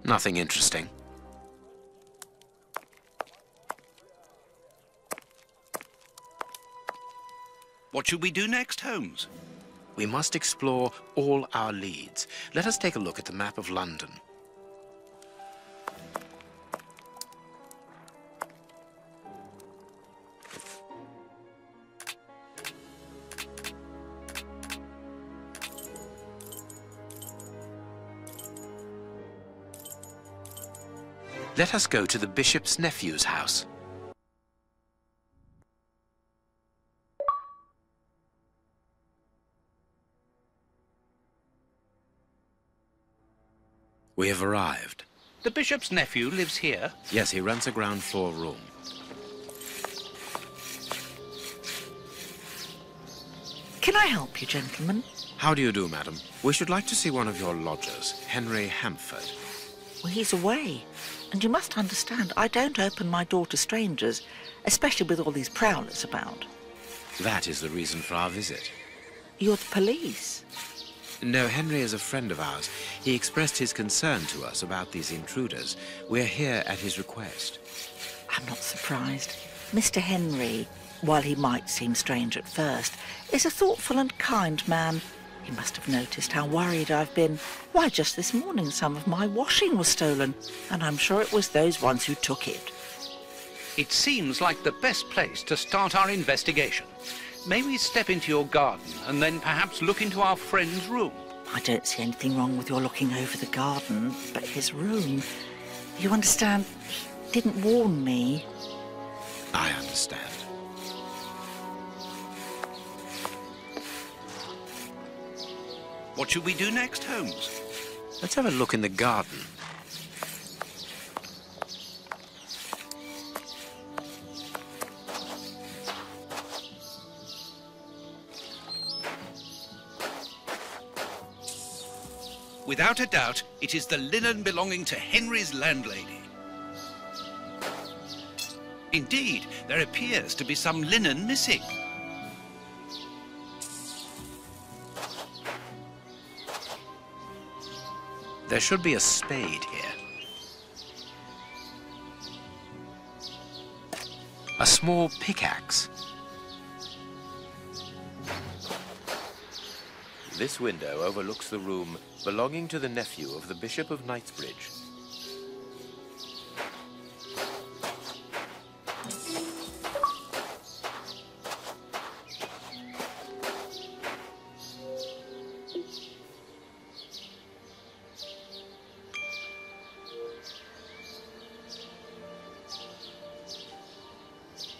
Nothing interesting. What should we do next, Holmes? We must explore all our leads. Let us take a look at the map of London. Let us go to the bishop's nephew's house. We have arrived. The bishop's nephew lives here? Yes, he rents a ground floor room. Can I help you, gentlemen? How do you do, madam? We should like to see one of your lodgers, Henry Hampford. Well, he's away. And you must understand, I don't open my door to strangers, especially with all these prowlers about. That is the reason for our visit. You're the police? No, Henry is a friend of ours. He expressed his concern to us about these intruders. We're here at his request. I'm not surprised. Mr. Henry, while he might seem strange at first, is a thoughtful and kind man. He must have noticed how worried I've been. Why, just this morning some of my washing was stolen, and I'm sure it was those ones who took it. It seems like the best place to start our investigation. May we step into your garden and then perhaps look into our friend's room? I don't see anything wrong with your looking over the garden, but his room... You understand, he didn't warn me. I understand. What should we do next, Holmes? Let's have a look in the garden. Without a doubt, it is the linen belonging to Henry's landlady. Indeed, there appears to be some linen missing. There should be a spade here. A small pickaxe. This window overlooks the room belonging to the nephew of the Bishop of Knightsbridge.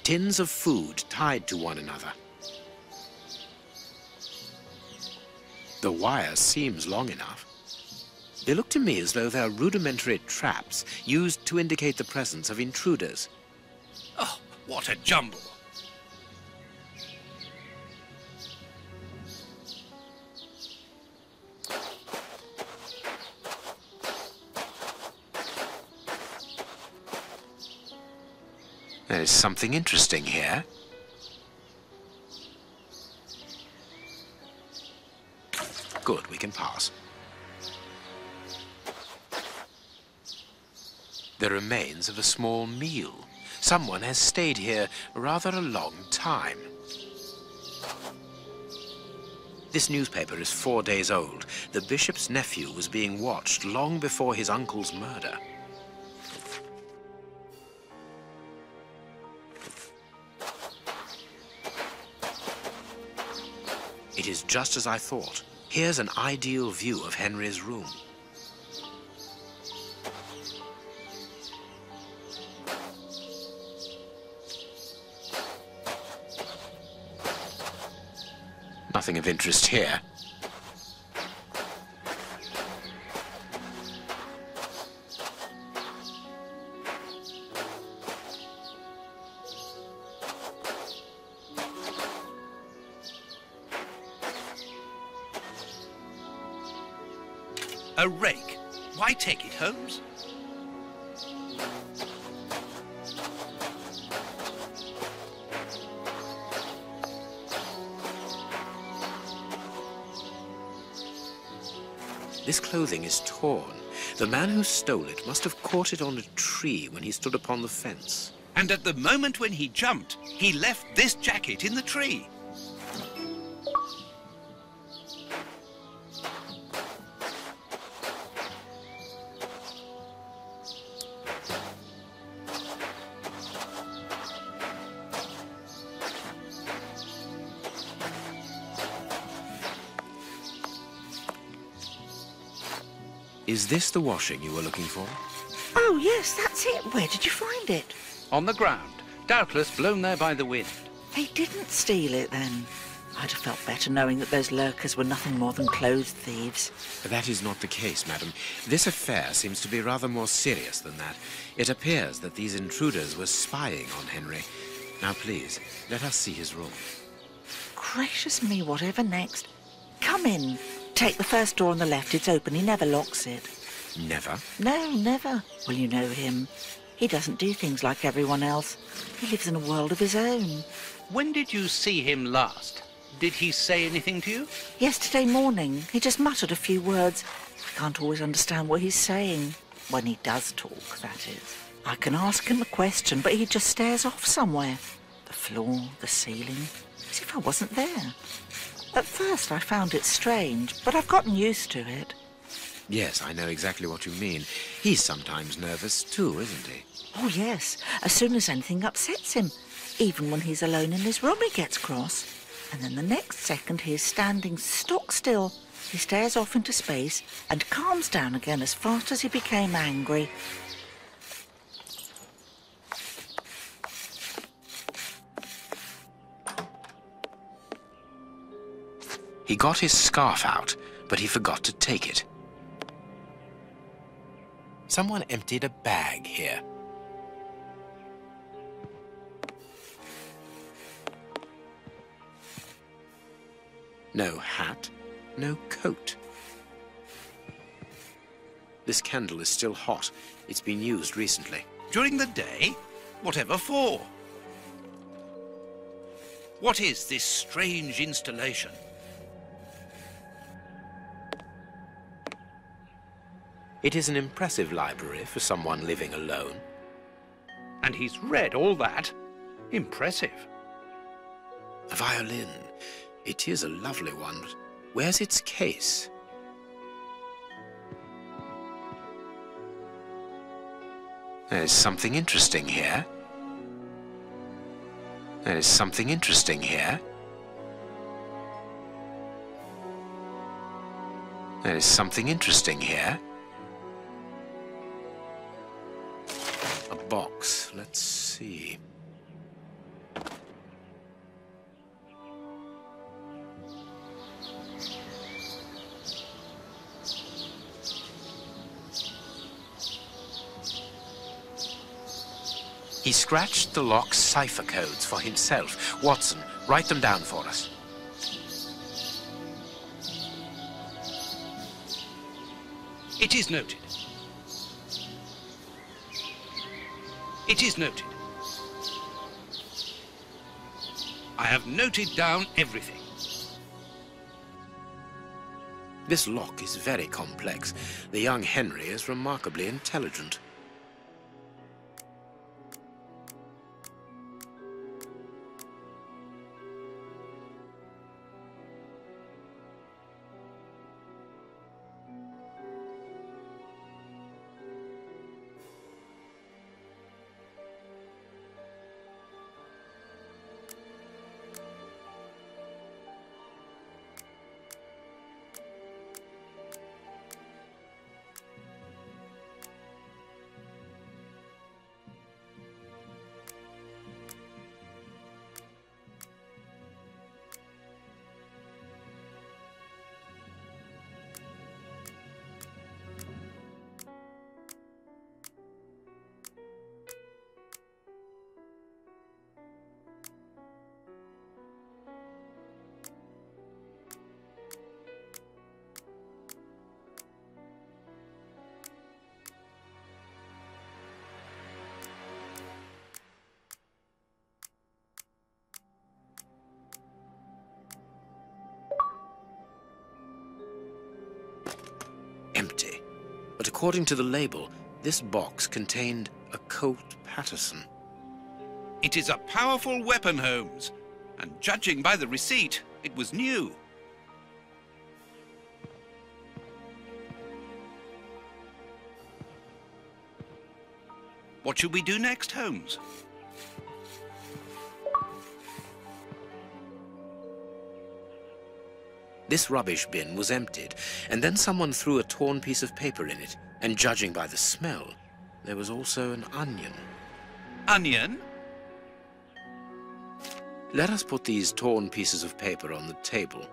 Tins of food tied to one another. The wire seems long enough. They look to me as though they are rudimentary traps used to indicate the presence of intruders. Oh, what a jumble! There is something interesting here. Good, we can pass. The remains of a small meal. Someone has stayed here rather a long time. This newspaper is 4 days old. The bishop's nephew was being watched long before his uncle's murder. It is just as I thought. Here's an ideal view of Henry's room. Nothing of interest here. A rake? Why take it, Holmes? This clothing is torn. The man who stole it must have caught it on a tree when he stood upon the fence. And at the moment when he jumped, he left this jacket in the tree. Is this the washing you were looking for? Oh, yes, that's it. Where did you find it? On the ground, doubtless blown there by the wind. He didn't steal it, then. I'd have felt better knowing that those lurkers were nothing more than clothes thieves. That is not the case, madam. This affair seems to be rather more serious than that. It appears that these intruders were spying on Henry. Now, please, let us see his room. Gracious me, whatever next? Come in. Take the first door on the left. It's open. He never locks it. Never? No, never. Well, you know him. He doesn't do things like everyone else. He lives in a world of his own. When did you see him last? Did he say anything to you? Yesterday morning. He just muttered a few words. I can't always understand what he's saying. When he does talk, that is. I can ask him a question, but he just stares off somewhere. The floor, the ceiling, as if I wasn't there. At first I found it strange, but I've gotten used to it. Yes, I know exactly what you mean. He's sometimes nervous too, isn't he? Oh, yes. As soon as anything upsets him. Even when he's alone in his room, he gets cross. And then the next second he is standing stock still. He stares off into space and calms down again as fast as he became angry. He got his scarf out, but he forgot to take it. Someone emptied a bag here. No hat, no coat. This candle is still hot. It's been used recently. During the day? Whatever for? What is this strange installation? It is an impressive library for someone living alone. And he's read all that? Impressive. A violin. It is a lovely one, but where's its case? There's something interesting here. There's something interesting here. There's something interesting here. A box. Let's see. He scratched the lock's cipher codes for himself. Watson, write them down for us. It is noted. It is noted. I have noted down everything. This lock is very complex. The young Henry is remarkably intelligent. but according to the label, this box contained a Colt Patterson. It is a powerful weapon, Holmes, and judging by the receipt, it was new. What should we do next, Holmes? This rubbish bin was emptied, and then someone threw a torn piece of paper in it, and judging by the smell, there was also an onion. Onion? Let us put these torn pieces of paper on the table.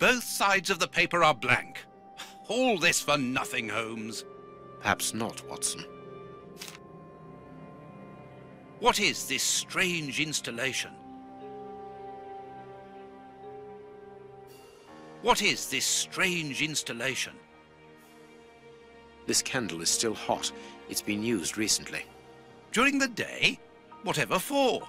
Both sides of the paper are blank. All this for nothing, Holmes. Perhaps not, Watson. What is this strange installation? What is this strange installation? This candle is still hot. It's been used recently. During the day? Whatever for?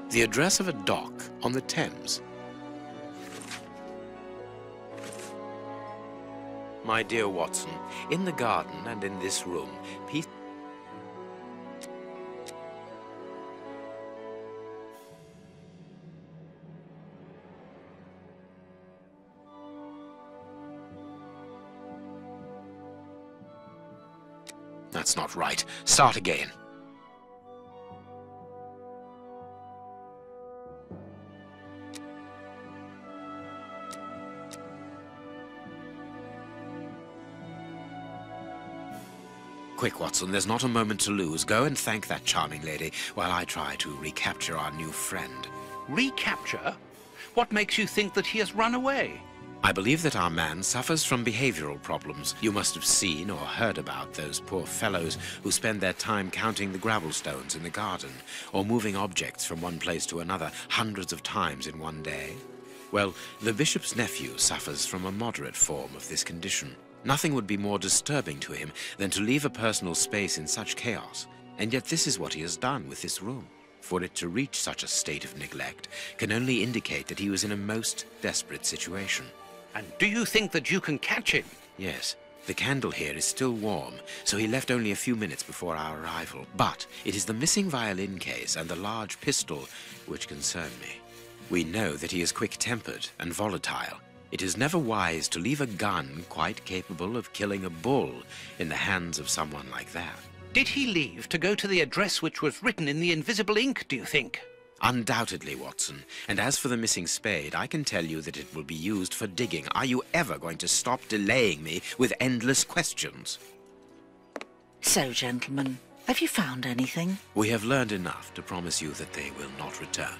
The address of a dock on the Thames. My dear Watson, in the garden and in this room, peace... That's not right. Start again. Quick, Watson, there's not a moment to lose. Go and thank that charming lady while I try to recapture our new friend. Recapture? What makes you think that he has run away? I believe that our man suffers from behavioral problems. You must have seen or heard about those poor fellows who spend their time counting the gravel stones in the garden or moving objects from one place to another hundreds of times in one day. Well, the bishop's nephew suffers from a moderate form of this condition. Nothing would be more disturbing to him than to leave a personal space in such chaos, and yet this is what he has done with this room. For it to reach such a state of neglect can only indicate that he was in a most desperate situation. And do you think that you can catch him? Yes. The candle here is still warm, so he left only a few minutes before our arrival. But it is the missing violin case and the large pistol which concern me. We know that he is quick-tempered and volatile. It is never wise to leave a gun quite capable of killing a bull in the hands of someone like that. Did he leave to go to the address which was written in the invisible ink, do you think? Undoubtedly, Watson. And as for the missing spade, I can tell you that it will be used for digging. Are you ever going to stop delaying me with endless questions? So, gentlemen, have you found anything? We have learned enough to promise you that they will not return.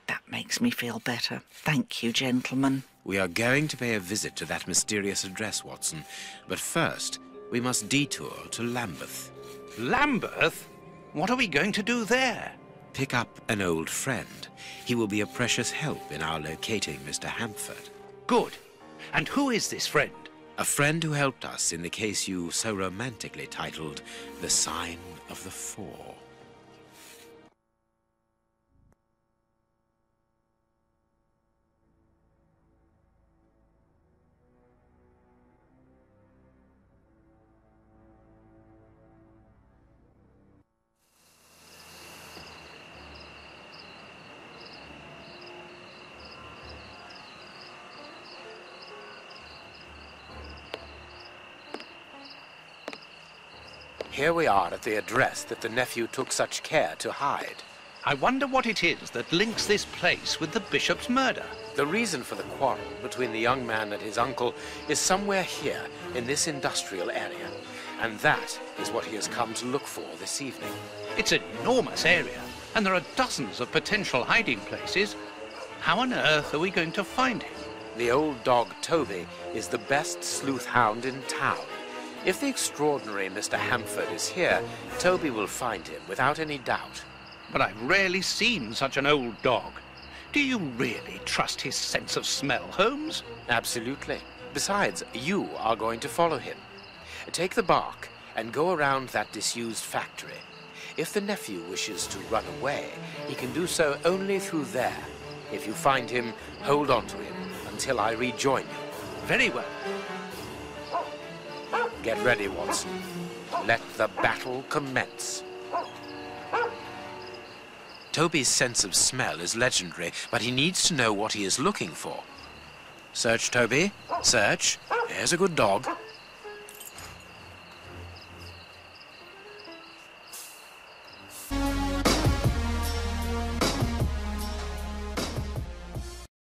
That makes me feel better. Thank you, gentlemen. We are going to pay a visit to that mysterious address, Watson. But first, we must detour to Lambeth. Lambeth? What are we going to do there? Pick up an old friend. He will be a precious help in our locating Mr. Hampford. Good. And who is this friend? A friend who helped us in the case you so romantically titled The Sign of the Four. Here we are at the address that the nephew took such care to hide. I wonder what it is that links this place with the bishop's murder. The reason for the quarrel between the young man and his uncle is somewhere here in this industrial area. And that is what he has come to look for this evening. It's an enormous area, and there are dozens of potential hiding places. How on earth are we going to find him? The old dog Toby is the best sleuth hound in town. If the extraordinary Mr. Hampford is here, Toby will find him without any doubt. But I've rarely seen such an old dog. Do you really trust his sense of smell, Holmes? Absolutely. Besides, you are going to follow him. Take the bark and go around that disused factory. If the nephew wishes to run away, he can do so only through there. If you find him, hold on to him until I rejoin you. Very well. Get ready, Watson. Let the battle commence. Toby's sense of smell is legendary, but he needs to know what he is looking for. Search, Toby. Search. Here's a good dog.